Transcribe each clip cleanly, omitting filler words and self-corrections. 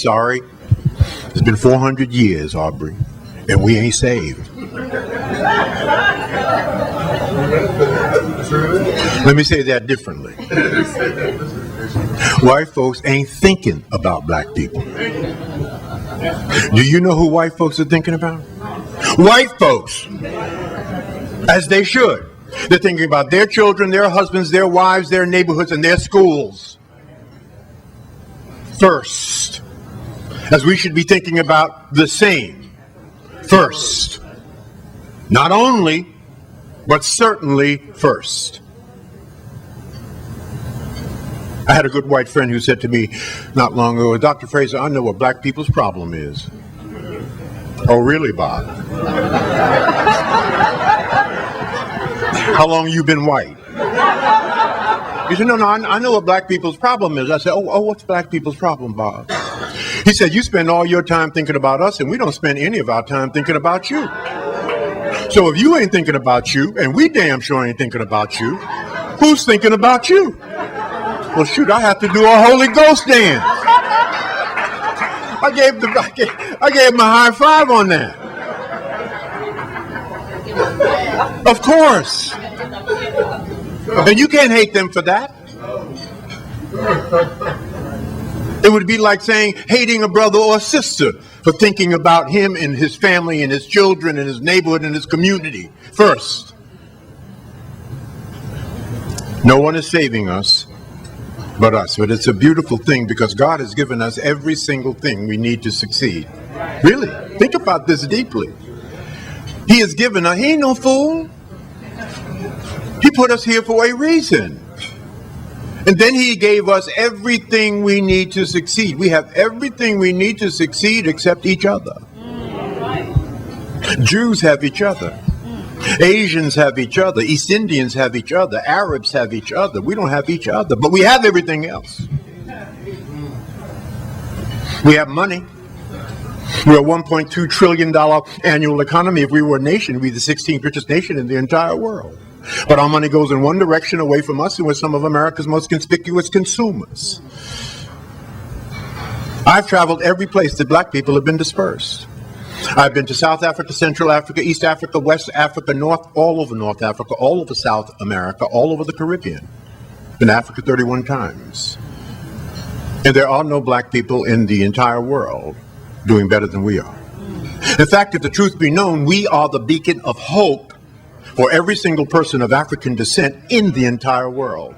sorry. It's been 400 years, Aubrey, and we ain't saved. Let me say that differently. White folks ain't thinking about black people. Do you know who white folks are thinking about? White folks, as they should. They're thinking about their children, their husbands, their wives, their neighborhoods, and their schools first. As we should be thinking about the same first. Not only, but certainly first. I had a good white friend who said to me not long ago, Dr. Fraser, I know what black people's problem is. Oh, really, Bob? How long you been white? He said, no, I know what black people's problem is. I said, oh, what's black people's problem, Bob? He said, you spend all your time thinking about us, and we don't spend any of our time thinking about you. So if you ain't thinking about you, and we damn sure ain't thinking about you, who's thinking about you? Well, shoot, I have to do a Holy Ghost dance. I gave him a high five on that. Of course. And you can't hate them for that. It would be like saying hating a brother or a sister for thinking about him and his family and his children and his neighborhood and his community first. No one is saving us but us. But it's a beautiful thing because God has given us every single thing we need to succeed. Really, think about this deeply. He has given us, he ain't no fool. He put us here for a reason. And then he gave us everything we need to succeed. We have everything we need to succeed except each other. Jews have each other. Asians have each other. East Indians have each other. Arabs have each other. We don't have each other, but we have everything else. We have money. We're a $1.2 trillion annual economy. If we were a nation, we'd be the 16th richest nation in the entire world. But our money goes in one direction away from us, and we're some of America's most conspicuous consumers. I've traveled every place that black people have been dispersed. I've been to South Africa, Central Africa, East Africa, West Africa, all over North Africa, all over South America, all over the Caribbean. Been to Africa 31 times. And there are no black people in the entire world doing better than we are. In fact, if the truth be known, we are the beacon of hope for every single person of African descent in the entire world.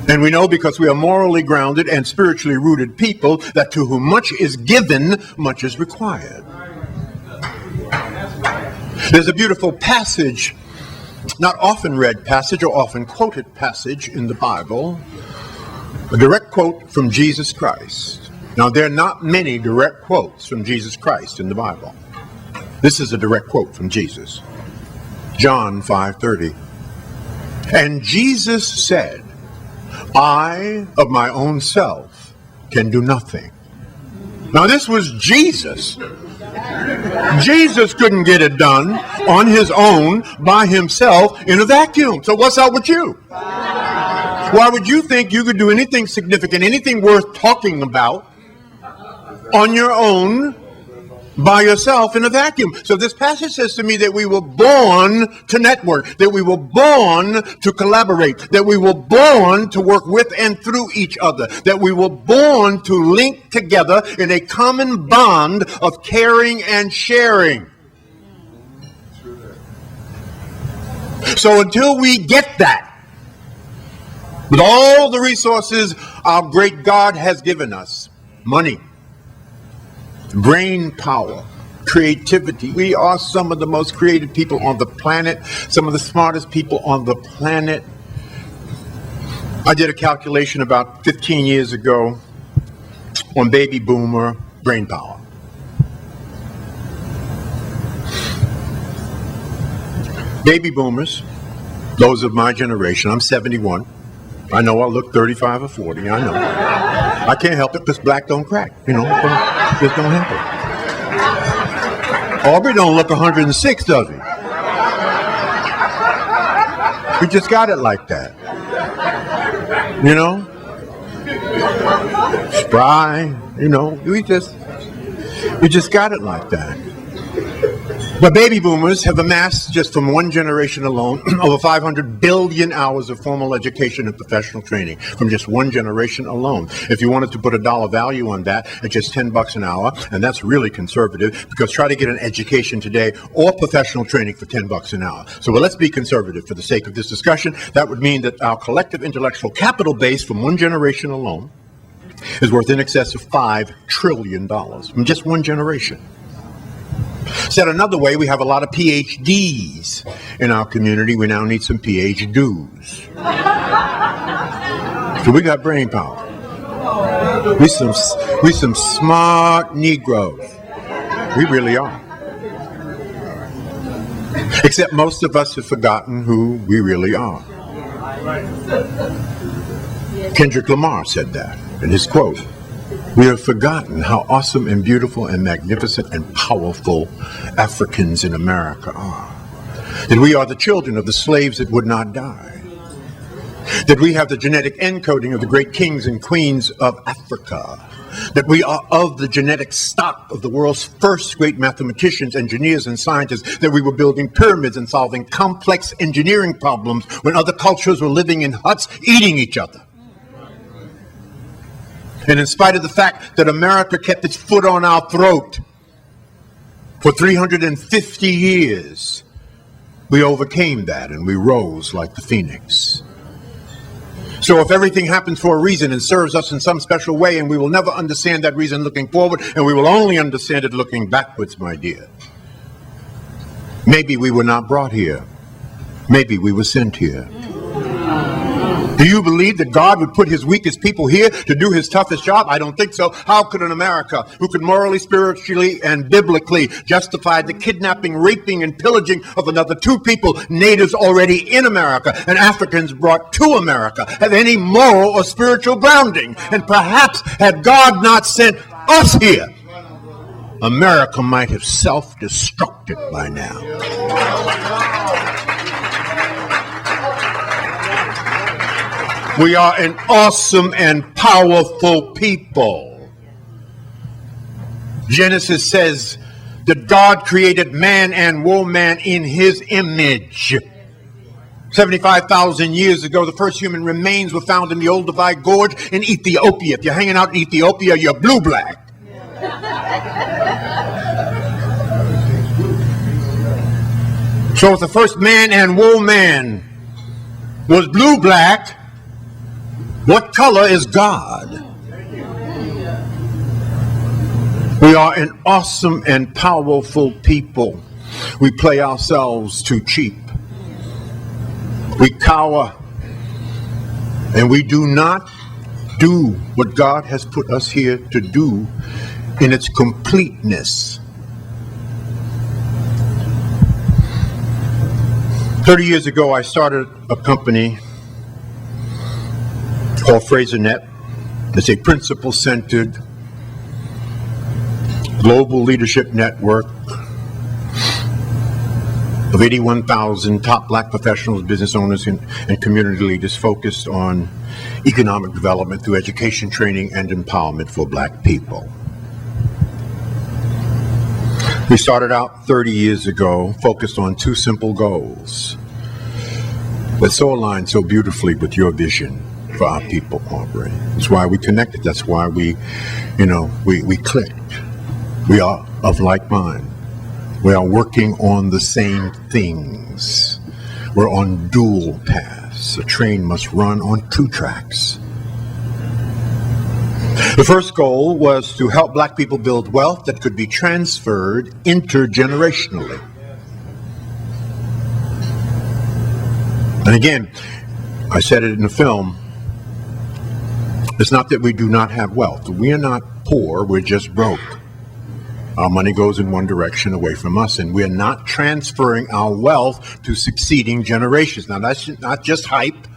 And we know because we are morally grounded and spiritually rooted people that to whom much is given, much is required. There's a beautiful passage, not often read passage or often quoted passage in the Bible, a direct quote from Jesus Christ. Now, there are not many direct quotes from Jesus Christ in the Bible. This is a direct quote from Jesus. John 5:30. And Jesus said, I of my own self can do nothing. Now this was Jesus. Jesus couldn't get it done on his own by himself in a vacuum. So what's up with you? Why would you think you could do anything significant, anything worth talking about on your own by yourself in a vacuum? So this passage says to me that we were born to network, that we were born to collaborate, that we were born to work with and through each other, that we were born to link together in a common bond of caring and sharing. So until we get that, with all the resources our great God has given us, money, brain power, creativity. We are some of the most creative people on the planet, some of the smartest people on the planet. I did a calculation about 15 years ago on baby boomer brain power. Baby boomers, those of my generation, I'm 71. I know I look 35 or 40, I know. I can't help it because black don't crack, you know, just don't happen. Aubrey don't look 106, does he? We just got it like that, you know? Spry, we just got it like that. But baby boomers have amassed, just from one generation alone, over 500 billion hours of formal education and professional training from just one generation alone. If you wanted to put a dollar value on that, it's just $10 an hour, and that's really conservative, because try to get an education today or professional training for $10 an hour. So let's be conservative for the sake of this discussion. That would mean that our collective intellectual capital base from one generation alone is worth in excess of $5 trillion from just one generation. Said another way, we have a lot of PhDs in our community. We now need some PhDs. So we got brain power. We some smart Negroes. We really are. Except most of us have forgotten who we really are. Kendrick Lamar said that in his quote. We have forgotten how awesome and beautiful and magnificent and powerful Africans in America are. That we are the children of the slaves that would not die. That we have the genetic encoding of the great kings and queens of Africa. That we are of the genetic stock of the world's first great mathematicians, engineers, and scientists. That we were building pyramids and solving complex engineering problems when other cultures were living in huts eating each other. And in spite of the fact that America kept its foot on our throat for 350 years, we overcame that and we rose like the phoenix. So if everything happens for a reason and serves us in some special way, and we will never understand that reason looking forward, and we will only understand it looking backwards, my dear. Maybe we were not brought here. Maybe we were sent here. Do you believe that God would put his weakest people here to do his toughest job? I don't think so. How could an America who could morally, spiritually, and biblically justify the kidnapping, raping, and pillaging of another two people, natives already in America and Africans brought to America, have any moral or spiritual grounding? And perhaps had God not sent us here, America might have self-destructed by now. We are an awesome and powerful people. Genesis says that God created man and woman in his image. 75,000 years ago, the first human remains were found in the Old Divide Gorge in Ethiopia. If you're hanging out in Ethiopia, you're blue-black. So if the first man and woman was blue-black, what color is God? We are an awesome and powerful people. We play ourselves too cheap. We cower, and we do not do what God has put us here to do in its completeness. 30 years ago, I started a company called FraserNet. It's a principle-centered global leadership network of 81,000 top black professionals, business owners, and community leaders focused on economic development through education, training, and empowerment for black people. We started out 30 years ago, focused on two simple goals that so align so beautifully with your vision for our people, Aubrey. That's why we connected. That's why we clicked. We are of like mind. We are working on the same things. We're on dual paths. A train must run on two tracks. The first goal was to help black people build wealth that could be transferred intergenerationally. And again, I said it in the film, it's not that we do not have wealth. We are not poor, we're just broke. Our money goes in one direction away from us, and we're not transferring our wealth to succeeding generations. Now, that's not just hype.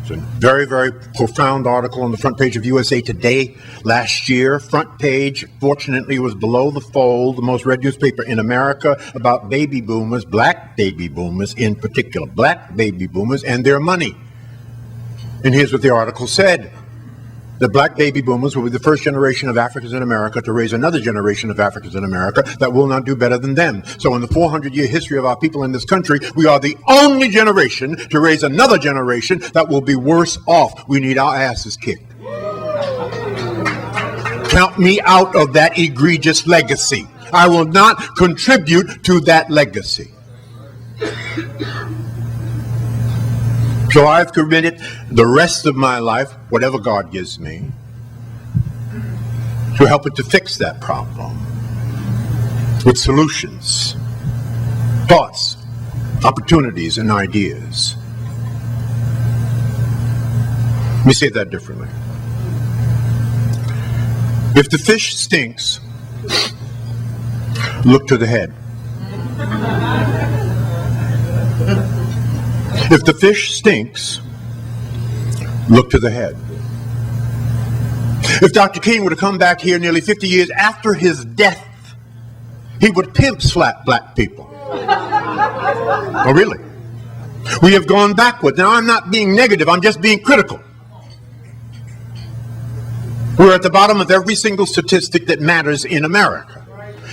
It's a very, very profound article on the front page of USA Today last year. Front page, fortunately, was below the fold, the most read newspaper in America, about baby boomers, black baby boomers in particular, black baby boomers and their money. And here's what the article said. The black baby boomers will be the first generation of Africans in America to raise another generation of Africans in America that will not do better than them. So in the 400-year history of our people in this country, we are the only generation to raise another generation that will be worse off. We need our asses kicked. Count me out of that egregious legacy. I will not contribute to that legacy. So I've committed the rest of my life, whatever God gives me, to help it to fix that problem with solutions, thoughts, opportunities, and ideas. Let me say that differently. If the fish stinks, look to the head. If the fish stinks, look to the head. If Dr. King were to come back here nearly 50 years after his death, he would pimp slap black people. Oh, really? We have gone backward. Now, I'm not being negative. I'm just being critical. We're at the bottom of every single statistic that matters in America.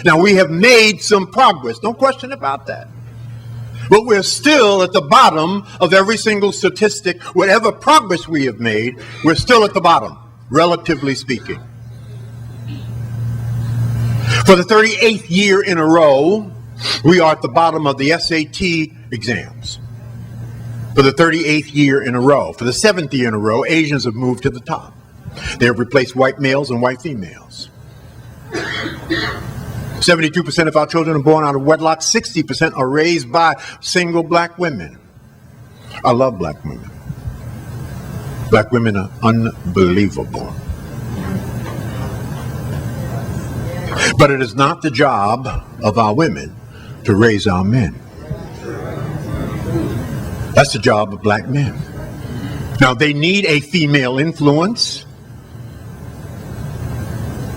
Now, we have made some progress. No question about that. But we're still at the bottom of every single statistic. Whatever progress we have made, we're still at the bottom, relatively speaking. For the 38th year in a row, we are at the bottom of the SAT exams. For the 38th year in a row. For the 7th year in a row, Asians have moved to the top. They have replaced white males and white females. 72% of our children are born out of wedlock. 60% are raised by single black women. I love black women. Black women are unbelievable. But it is not the job of our women to raise our men. That's the job of black men. Now, they need a female influence.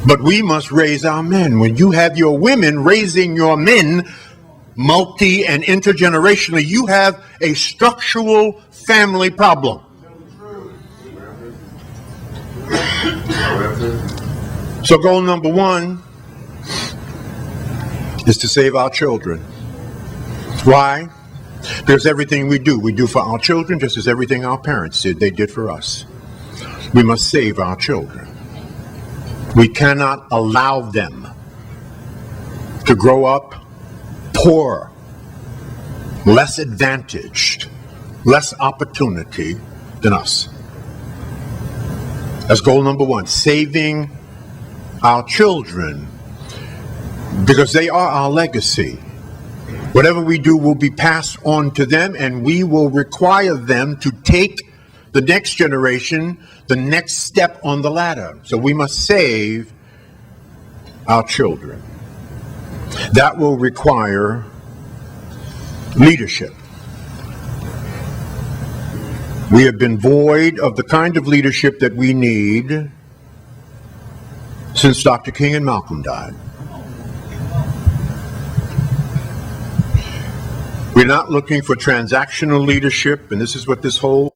But we must raise our men. When you have your women raising your men multi and intergenerationally, you have a structural family problem. So goal number one is to save our children. Why? Because everything we do for our children just as everything our parents did, they did for us. We must save our children. We cannot allow them to grow up poor, less advantaged, less opportunity than us. That's goal number one, saving our children, because they are our legacy. Whatever we do will be passed on to them, and we will require them to take the next generation the next step on the ladder. So we must save our children. That will require leadership. We have been void of the kind of leadership that we need since Dr. King and Malcolm died. We're not looking for transactional leadership, and this is what this whole